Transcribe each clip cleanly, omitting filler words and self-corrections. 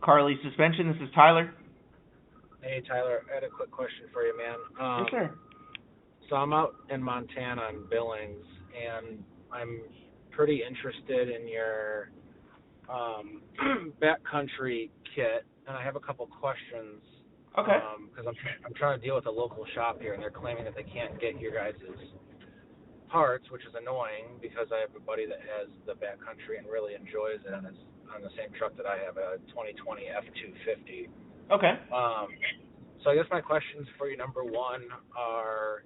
Carly Suspension, this is Tyler. Hey Tyler, I had a quick question for you, man. Yes, sir. So I'm out in Montana in Billings, and I'm pretty interested in your backcountry kit, and I have a couple questions. Okay. Because I'm trying to deal with a local shop here, and they're claiming that they can't get your guys' parts, which is annoying because I have a buddy that has the backcountry and really enjoys it on the same truck that I have, a 2020 F250. Okay. So I guess my questions for you, number one, are,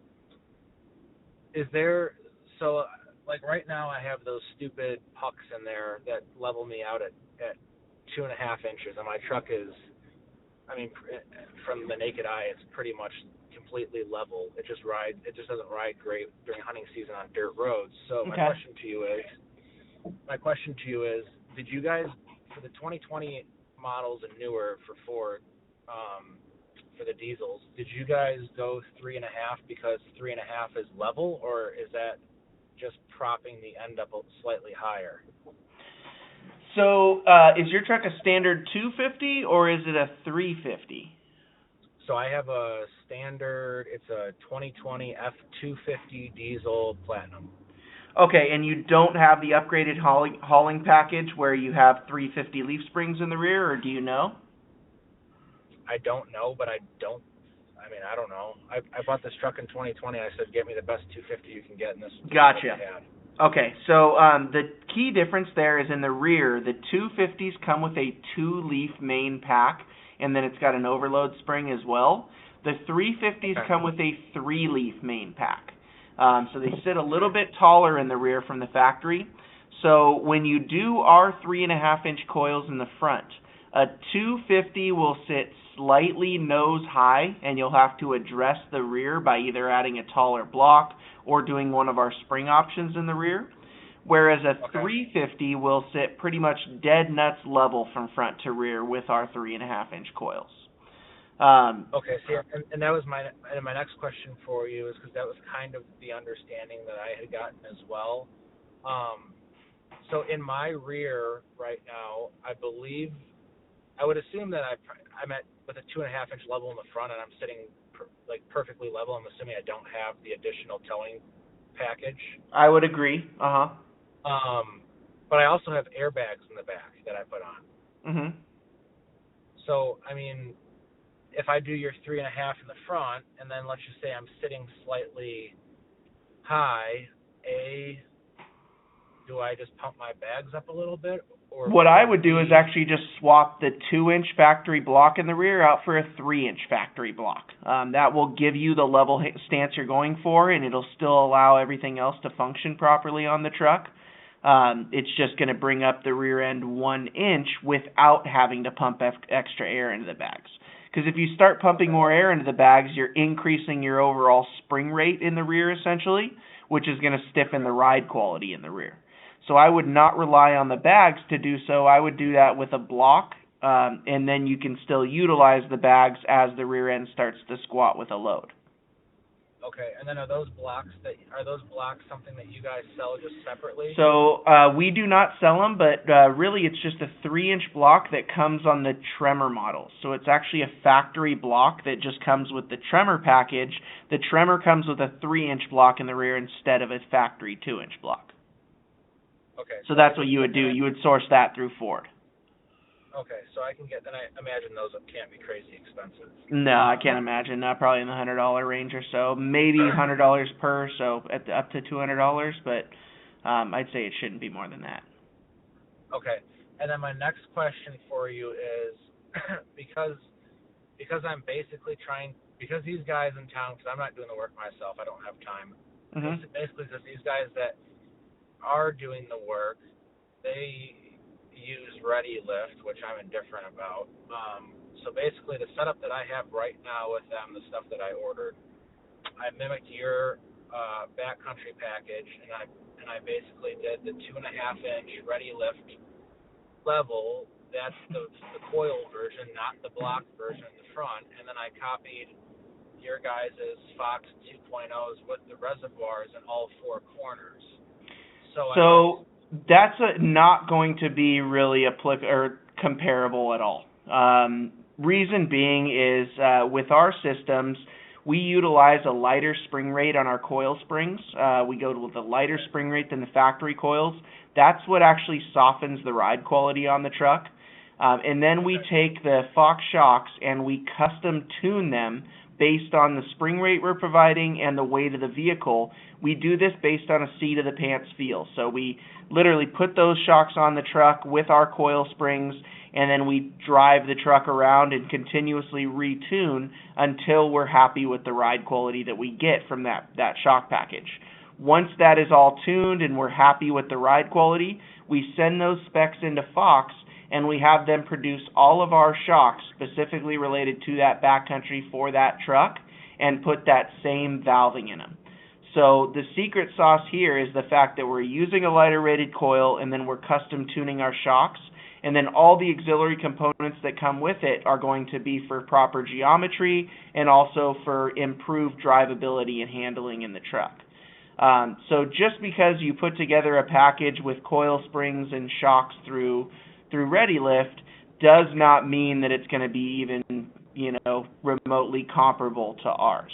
like right now I have those stupid pucks in there that level me out at 2.5 inches, and my truck is, from the naked eye, it's pretty much completely level. It just doesn't ride great during hunting season on dirt roads. So my question to you is, did you guys, for the 2020 models and newer for Ford, for the diesels, did you guys go 3.5 because 3.5 is level, or is that just propping the end up slightly higher? So is your truck a standard 250 or is it a 350? So I have a standard, it's a 2020 F250 diesel platinum. Okay, and you don't have the upgraded hauling package where you have 350 leaf springs in the rear, or do you know? I don't know, but I don't know. I bought this truck in 2020. I said, get me the best 250 you can get, and this Gotcha. is what I had. Okay, so the key difference there is in the rear. The 250s come with a 2-leaf main pack, and then it's got an overload spring as well. The 350s come with a 3-leaf main pack. So they sit a little bit taller in the rear from the factory. So when you do our 3.5-inch coils in the front, a 250 will sit slightly nose high, and you'll have to address the rear by either adding a taller block or doing one of our spring options in the rear, whereas a 350 will sit pretty much dead nuts level from front to rear with our 3.5-inch coils. And that was my next question for you, is because that was kind of the understanding that I had gotten as well. So in my rear right now, I would assume that I'm at with a 2.5-inch level in the front, and I'm sitting perfectly level. I'm assuming I don't have the additional towing package. I would agree. But I also have airbags in the back that I put on. Mhm. So if I do your 3.5 in the front, and then let's just say I'm sitting slightly high, do I just pump my bags up a little bit? Or what I would do is actually just swap the 2-inch factory block in the rear out for a 3-inch factory block. That will give you the level stance you're going for, and it'll still allow everything else to function properly on the truck. It's just going to bring up the rear end 1 inch without having to pump extra air into the bags. Because if you start pumping more air into the bags, you're increasing your overall spring rate in the rear, essentially, which is going to stiffen the ride quality in the rear. So I would not rely on the bags to do so. I would do that with a block, and then you can still utilize the bags as the rear end starts to squat with a load. Okay, and then are those blocks something that you guys sell just separately? So we do not sell them, but really it's just a 3-inch block that comes on the Tremor models. So it's actually a factory block that just comes with the Tremor package. The Tremor comes with a 3-inch block in the rear instead of a factory 2-inch block. Okay. So that's what you would do. You would source that through Ford. Okay, so I can get, then I imagine those can't be crazy expensive. No, I can't imagine. Probably in the $100 range or so, maybe $100 per, so up to $200. But I'd say it shouldn't be more than that. Okay, and then my next question for you is because I'm basically because these guys in town, because I'm not doing the work myself, I don't have time. Mm-hmm. Basically, just these guys that are doing the work, they use Ready Lift, which I'm indifferent about. So basically, the setup that I have right now with them, the stuff that I ordered, I mimicked your backcountry package, and I basically did the 2.5-inch Ready Lift level. That's the coil version, not the block version in the front. And then I copied your guys' Fox 2.0s with the reservoirs in all 4 corners. So That's not going to be really or comparable at all. Reason being is with our systems, we utilize a lighter spring rate on our coil springs. We go with a lighter spring rate than the factory coils. That's what actually softens the ride quality on the truck. And then we take the Fox shocks and we custom tune them based on the spring rate we're providing and the weight of the vehicle. We do this based on a seat of the pants feel. So we literally put those shocks on the truck with our coil springs, and then we drive the truck around and continuously retune until we're happy with the ride quality that we get from that shock package. Once that is all tuned and we're happy with the ride quality, we send those specs into Fox, and we have them produce all of our shocks specifically related to that backcountry for that truck and put that same valving in them. So the secret sauce here is the fact that we're using a lighter rated coil, and then we're custom tuning our shocks, and then all the auxiliary components that come with it are going to be for proper geometry and also for improved drivability and handling in the truck. So just because you put together a package with coil springs and shocks through ReadyLift does not mean that it's going to be even, remotely comparable to ours.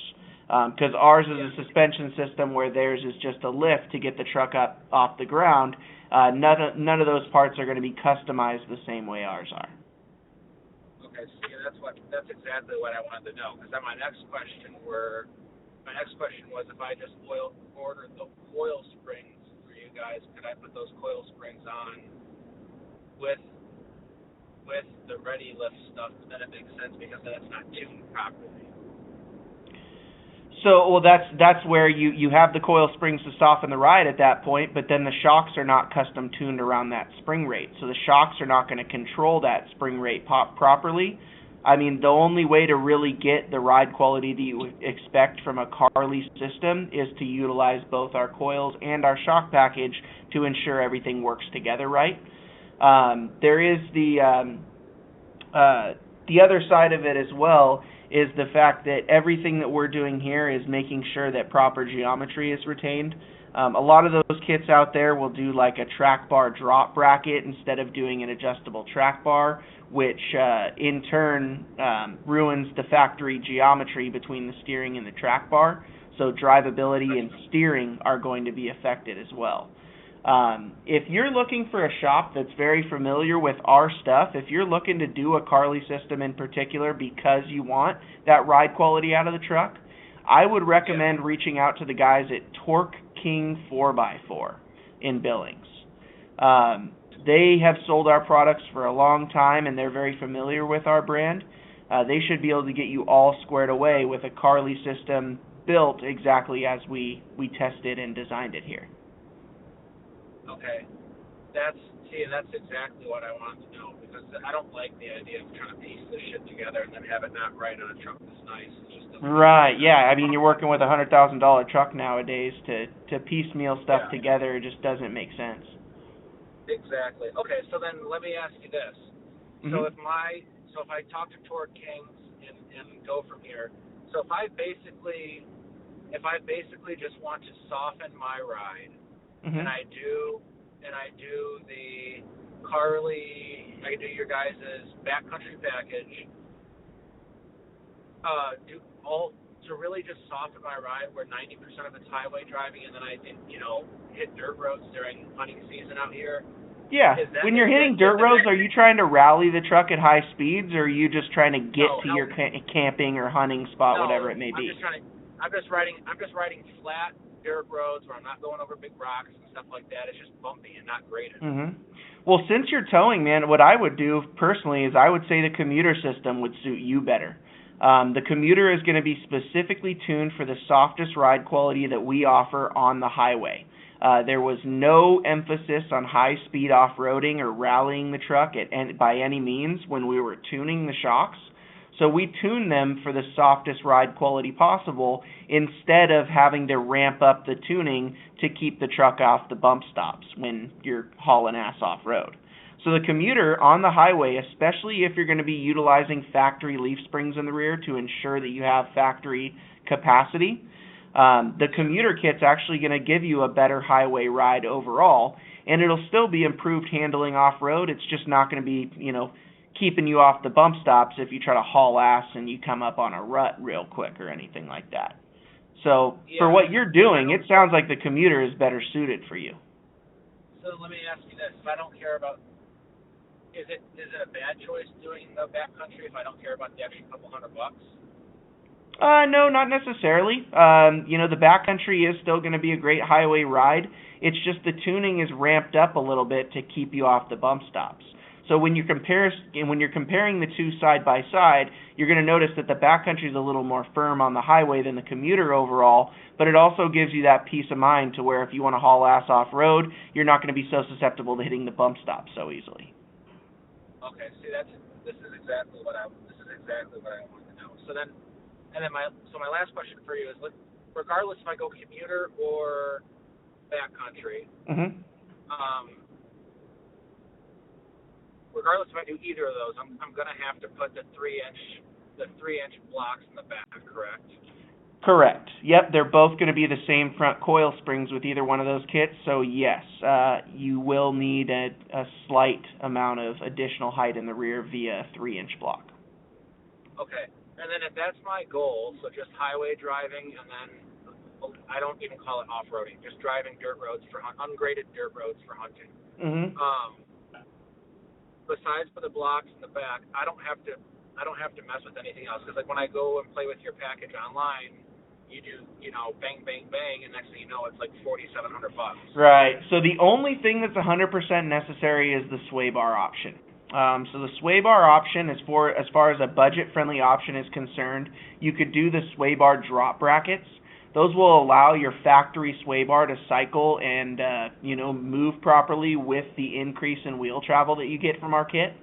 Because ours is a suspension system where theirs is just a lift to get the truck up off the ground. None of those parts are going to be customized the same way ours are. Okay, see, that's exactly what I wanted to know. Because then my next question was if I just ordered the coil springs for you guys, could I put those coil springs on with the ReadyLift stuff? But then it makes sense because then it's not tuned properly. So, well, that's where you have the coil springs to soften the ride at that point, but then the shocks are not custom tuned around that spring rate. So the shocks are not going to control that spring rate properly. I mean, the only way to really get the ride quality that you expect from a Carly system is to utilize both our coils and our shock package to ensure everything works together right. There is the other side of it as well, is the fact that everything that we're doing here is making sure that proper geometry is retained. A lot of those kits out there will do like a track bar drop bracket instead of doing an adjustable track bar, which in turn ruins the factory geometry between the steering and the track bar. So drivability and steering are going to be affected as well. If you're looking for a shop that's very familiar with our stuff, if you're looking to do a Carly system in particular because you want that ride quality out of the truck, I would recommend reaching out to the guys at Torque King 4x4 in Billings. They have sold our products for a long time, and they're very familiar with our brand. They should be able to get you all squared away with a Carly system built exactly as we tested and designed it here. Okay, that's exactly what I wanted to know, because I don't like the idea of trying to piece this shit together and then have it not right on a truck that's nice. It just doesn't right, yeah. I mean, you're working with a $100,000 truck nowadays to piecemeal stuff together. It just doesn't make sense. Exactly. Okay, so then let me ask you this. Mm-hmm. So if I talk to Torque Kings and go from here, so if I basically just want to soften my ride, mm-hmm. and I do the Carly, I do your guys' backcountry package, to really just soften my ride where 90% of it's highway driving, and then I hit dirt roads during hunting season out here. Yeah, when you're hitting dirt roads, are you trying to rally the truck at high speeds, or are you just trying to get to your camping or hunting spot, whatever it may be? I'm just riding flat dirt roads where I'm not going over big rocks and stuff like that. It's just bumpy and not graded. Mm-hmm. Well, since you're towing, man, what I would do personally is I would say the commuter system would suit you better. The commuter is going to be specifically tuned for the softest ride quality that we offer on the highway. There was no emphasis on high-speed off-roading or rallying the truck by any means when we were tuning the shocks. So we tuned them for the softest ride quality possible instead of having to ramp up the tuning to keep the truck off the bump stops when you're hauling ass off-road. So the commuter on the highway, especially if you're going to be utilizing factory leaf springs in the rear to ensure that you have factory capacity, the commuter kit's actually going to give you a better highway ride overall. and it'll still be improved handling off-road. It's just not going to be, keeping you off the bump stops if you try to haul ass and you come up on a rut real quick or anything like that. So for what you're doing, it sounds like the commuter is better suited for you. So let me ask you this: if I don't care about, is it a bad choice doing the backcountry if I don't care about the extra couple $100? No, not necessarily. The backcountry is still going to be a great highway ride. It's just the tuning is ramped up a little bit to keep you off the bump stops. So when you're comparing the two side by side, you're going to notice that the backcountry is a little more firm on the highway than the commuter overall, but it also gives you that peace of mind to where if you want to haul ass off road, you're not going to be so susceptible to hitting the bump stops so easily. Okay, see this is exactly what I wanted to know. So my last question for you is, regardless if I go commuter or backcountry, regardless if I do either of those, I'm going to have to put the 3-inch blocks in the back, correct? Correct. Yep, they're both going to be the same front coil springs with either one of those kits. So yes, you will need a slight amount of additional height in the rear via a 3-inch block. Okay. And then if that's my goal, so just highway driving, and then I don't even call it off-roading, just driving dirt roads ungraded dirt roads for hunting. Besides for the blocks in the back, I don't have to mess with anything else, because like when I go and play with your package online, you do bang bang bang, and next thing you know it's like $4,700. Right. So the only thing that's 100% necessary is the sway bar option. So the sway bar option, as far as a budget-friendly option is concerned, you could do the sway bar drop brackets. Those will allow your factory sway bar to cycle and move properly with the increase in wheel travel that you get from our kit.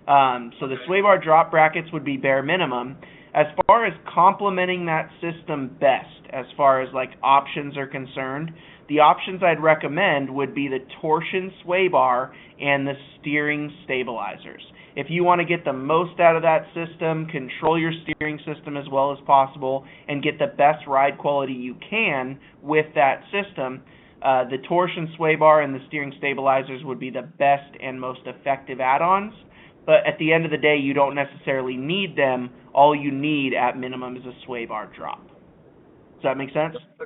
So the sway bar drop brackets would be bare minimum. As far as complementing that system best, as far as like options are concerned, the options I'd recommend would be the torsion sway bar and the steering stabilizers. If you want to get the most out of that system, control your steering system as well as possible, and get the best ride quality you can with that system, the torsion sway bar and the steering stabilizers would be the best and most effective add-ons. But at the end of the day, you don't necessarily need them. All you need at minimum is a sway bar drop. Does that make sense? So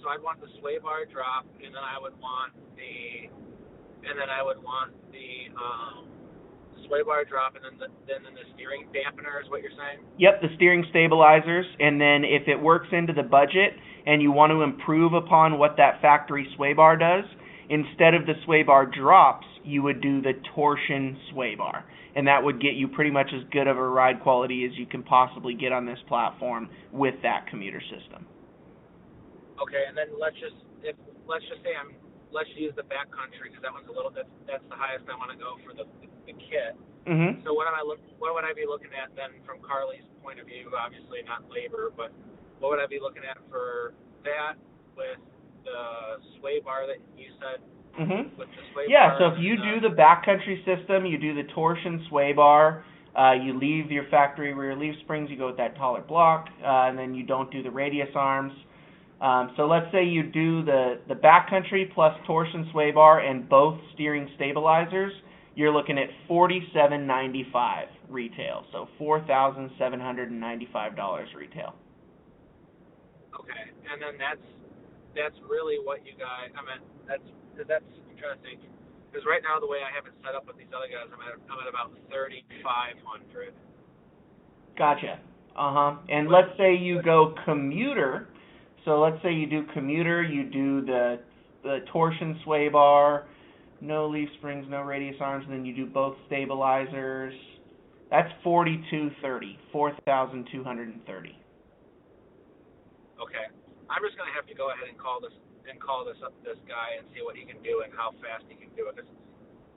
I'd want the sway bar drop, and then I would want the sway bar drop, and then the steering dampener is what you're saying? Yep, the steering stabilizers, and then if it works into the budget and you want to improve upon what that factory sway bar does, instead of the sway bar drops, you would do the torsion sway bar, and that would get you pretty much as good of a ride quality as you can possibly get on this platform with that commuter system. Okay, and then let's just use the backcountry, because that one's that's the highest I want to go for the kit. So what would I be looking at then from Carly's point of view? Obviously not labor, but what would I be looking at for that with the sway bar that you said? With the sway bar, so if you do the backcountry system, you do the torsion sway bar, you leave your factory rear leaf springs, you go with that taller block, and then you don't do the radius arms. So let's say you do the backcountry plus torsion sway bar and both steering stabilizers, you're looking at $4,795 retail, so $4,795 retail. Okay, and then that's really what you guys. I mean, that's interesting, because right now the way I have it set up with these other guys, I'm at about $3,500. Gotcha. And let's say you go commuter. So let's say you do commuter, you do the torsion sway bar, no leaf springs, no radius arms, and then you do both stabilizers. That's $4,230. Okay. I'm just gonna have to go ahead and call this guy and see what he can do and how fast he can do it.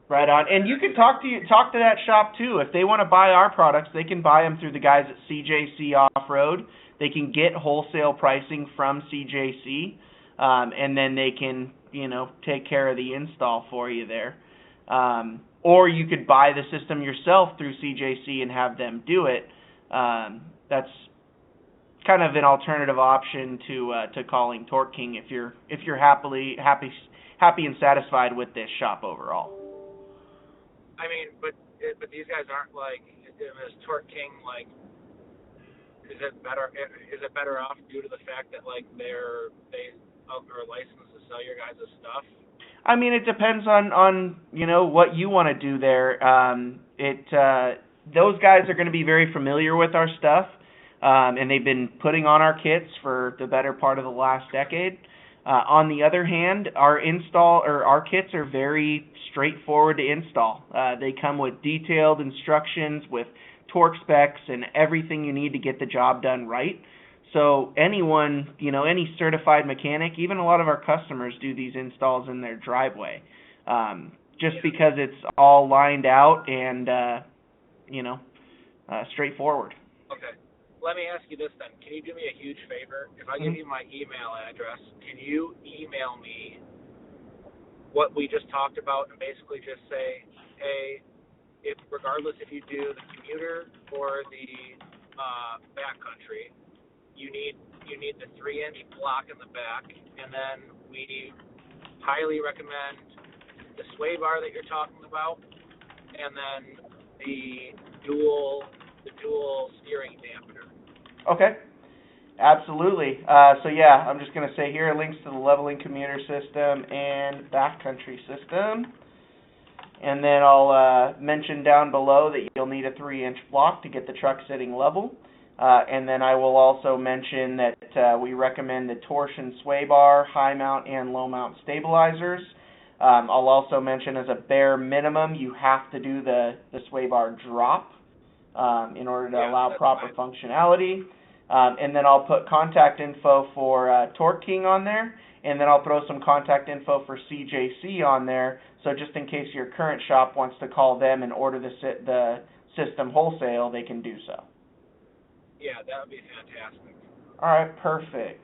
Right on. And you can talk to that shop too. If they want to buy our products, they can buy them through the guys at CJC Off-Road. They can get wholesale pricing from CJC, and then they can, take care of the install for you there. Or you could buy the system yourself through CJC and have them do it. That's kind of an alternative option to calling Torque King if you're happy happy and satisfied with this shop overall. I mean, but these guys aren't like, is Torque King like, is it better off due to the fact that like they are licensed to sell your guys' stuff? I mean, it depends on what you want to do there. Those guys are going to be very familiar with our stuff, and they've been putting on our kits for the better part of the last decade. On the other hand, our kits are very straightforward to install. They come with detailed instructions, with torque specs, and everything you need to get the job done right. So anyone, any certified mechanic, even a lot of our customers do these installs in their driveway, just because it's all lined out and, straightforward. Okay. Let me ask you this then. Can you do me a huge favor? If I give you my email address, can you email me what we just talked about and basically just say, hey, regardless if you do the commuter or the backcountry, you need the 3-inch block in the back, and then we highly recommend the sway bar that you're talking about, and then the dual steering dampener. Okay, absolutely. I'm just going to say here links to the leveling commuter system and backcountry system. And then I'll mention down below that you'll need a 3-inch block to get the truck sitting level. And then I will also mention that we recommend the torsion sway bar, high mount and low mount stabilizers. I'll also mention as a bare minimum you have to do the sway bar drop in order to allow proper functionality. And then I'll put contact info for Torque King on there. And then I'll throw some contact info for CJC on there, so just in case your current shop wants to call them and order the system wholesale, they can do so. Yeah, that would be fantastic. All right, perfect.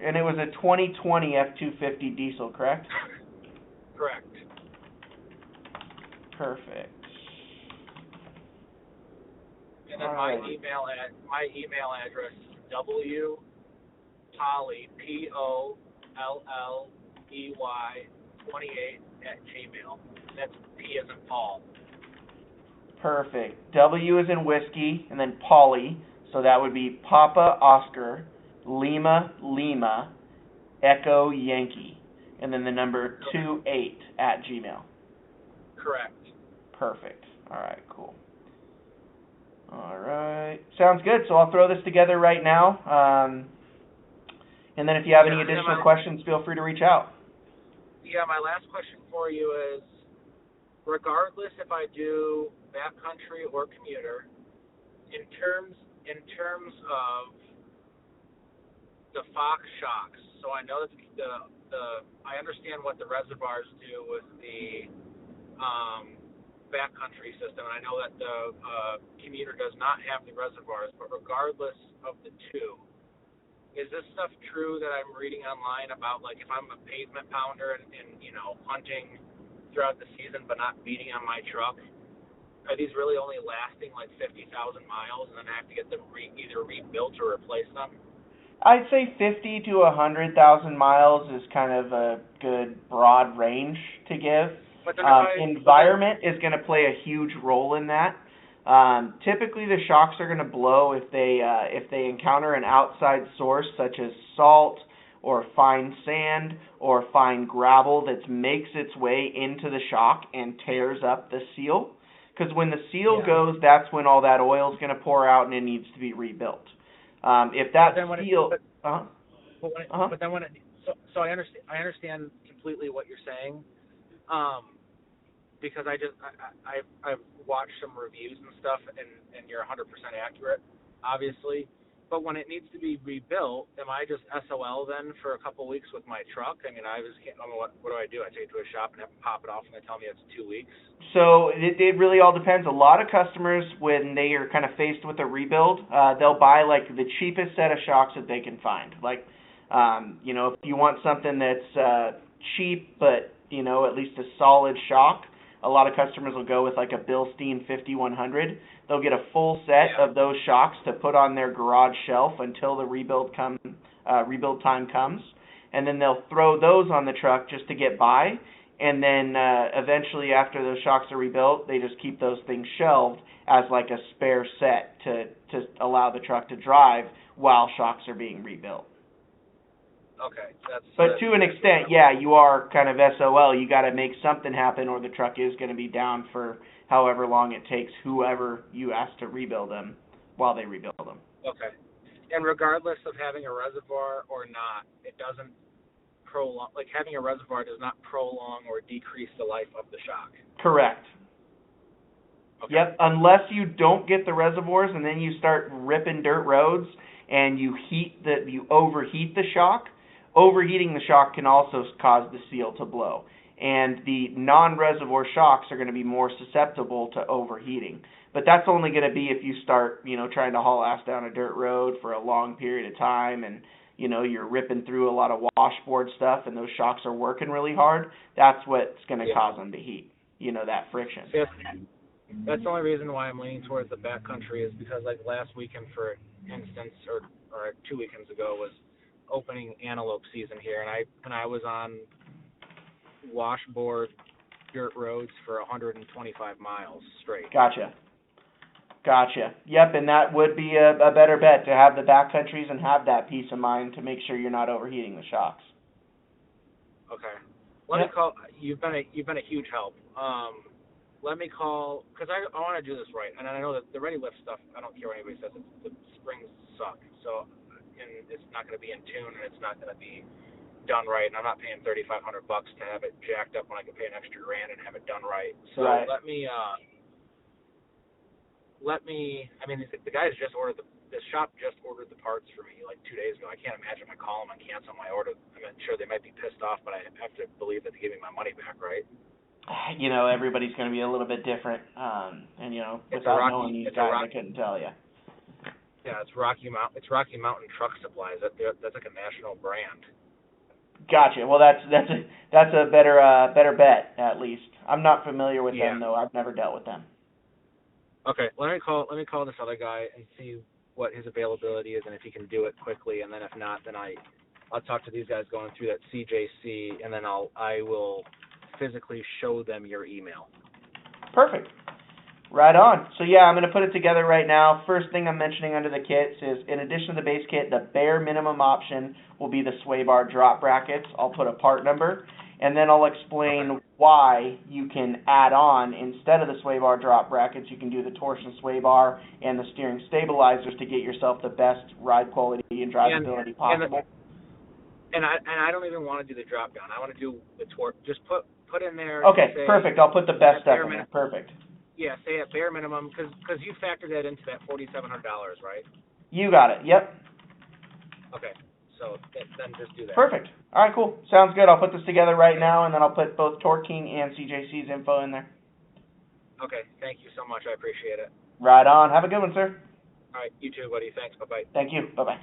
And it was a 2020 F250 diesel, correct? Correct. Perfect. And then my email address is Polley, POLLEY28 That's P as in Paul. Perfect. W as in whiskey, and then Polley, so that would be Papa Oscar, Lima Lima, Echo Yankee, and then the number 28 at Gmail. Correct. Perfect. All right, cool. All right. Sounds good. So I'll throw this together right now. And then if you have any additional questions, feel free to reach out. Yeah, my last question for you is, regardless if I do backcountry or commuter, in terms of the Fox shocks, so I know that I understand what the reservoirs do with the backcountry system, and I know that the commuter does not have the reservoirs, but regardless of the two, is this stuff true that I'm reading online about, like, if I'm a pavement pounder and hunting throughout the season but not beating on my truck, are these really only lasting like 50,000 miles and then I have to get them either rebuilt or replace them? I'd say 50 to 100,000 miles is kind of a good broad range to give. Environment is going to play a huge role in that. Typically, the shocks are going to blow if they encounter an outside source such as salt or fine sand or fine gravel that makes its way into the shock and tears up the seal. Because when the seal goes, that's when all that oil is going to pour out and it needs to be rebuilt. If that seal, so I understand completely what you're saying. Because I've watched some reviews and stuff, and you're 100% accurate, obviously. But when it needs to be rebuilt, am I just SOL then for a couple weeks with my truck? I mean, what do I do? I take it to a shop and have them pop it off, and they tell me it's 2 weeks? So it really all depends. A lot of customers, when they are kind of faced with a rebuild, they'll buy like the cheapest set of shocks that they can find. Like, if you want something that's cheap but at least a solid shock, a lot of customers will go with like a Bilstein 5100. They'll get a full set of those shocks to put on their garage shelf until the rebuild time comes, and then they'll throw those on the truck just to get by. And then eventually, after those shocks are rebuilt, they just keep those things shelved as like a spare set to allow the truck to drive while shocks are being rebuilt. Okay. But to an extent, yeah, you are kind of SOL. You got to make something happen, or the truck is going to be down for however long it takes whoever you ask to rebuild them while they rebuild them. Okay. And regardless of having a reservoir or not, it doesn't prolong, like having a reservoir does not prolong or decrease the life of the shock. Correct. Okay. Yep, unless you don't get the reservoirs and then you start ripping dirt roads and you overheat the shock. Overheating the shock can also cause the seal to blow. And the non-reservoir shocks are going to be more susceptible to overheating. But that's only going to be if you start, trying to haul ass down a dirt road for a long period of time and, you're ripping through a lot of washboard stuff and those shocks are working really hard. That's what's going to cause them to heat, that friction. That's the only reason why I'm leaning towards the backcountry is because, like, last weekend, for instance, or 2 weekends ago, was opening antelope season here, and I was on washboard dirt roads for 125 miles straight. Gotcha. Yep, and that would be a better bet to have the backcountries and have that peace of mind to make sure you're not overheating the shocks. Okay. Let me call. You've been a huge help. Let me call, because I want to do this right, and I know that the ready lift stuff, I don't care what anybody says, the springs suck, so, and it's not going to be in tune, and it's not going to be done right, and I'm not paying $3,500 to have it jacked up when I can pay an extra $1,000 and have it done right. So right. let me, I mean, the guys just ordered, the shop just ordered the parts for me like 2 days ago. I can't imagine if I call them and cancel my order. I'm sure they might be pissed off, but I have to believe that they give me my money back, right? Everybody's going to be a little bit different, and without knowing these guys, I couldn't tell you. Yeah, it's Rocky Mountain Truck Supplies. That's like a national brand. Gotcha. Well, that's a better bet at least. I'm not familiar with them though. I've never dealt with them. Okay, let me call this other guy and see what his availability is and if he can do it quickly. And then if not, then I'll talk to these guys going through that CJC, and then I will physically show them your email. Perfect. Right on. So I'm going to put it together right now. First thing I'm mentioning under the kits is, in addition to the base kit, the bare minimum option will be the sway bar drop brackets. I'll put a part number, and then I'll explain why you can add on, instead of the sway bar drop brackets, you can do the torsion sway bar and the steering stabilizers to get yourself the best ride quality and drivability possible. And I don't even want to do the drop down. I want to do the torque. Just put in there. Okay, perfect. I'll put the best stuff in there. Perfect. Yeah, say at bare minimum, because you factored that into that $4,700, right? You got it. Yep. Okay, so then just do that. Perfect. All right, cool. Sounds good. I'll put this together right now, and then I'll put both Torque King and CJC's info in there. Okay, thank you so much. I appreciate it. Right on. Have a good one, sir. All right, you too, buddy. Thanks. Bye-bye. Thank you. Bye-bye.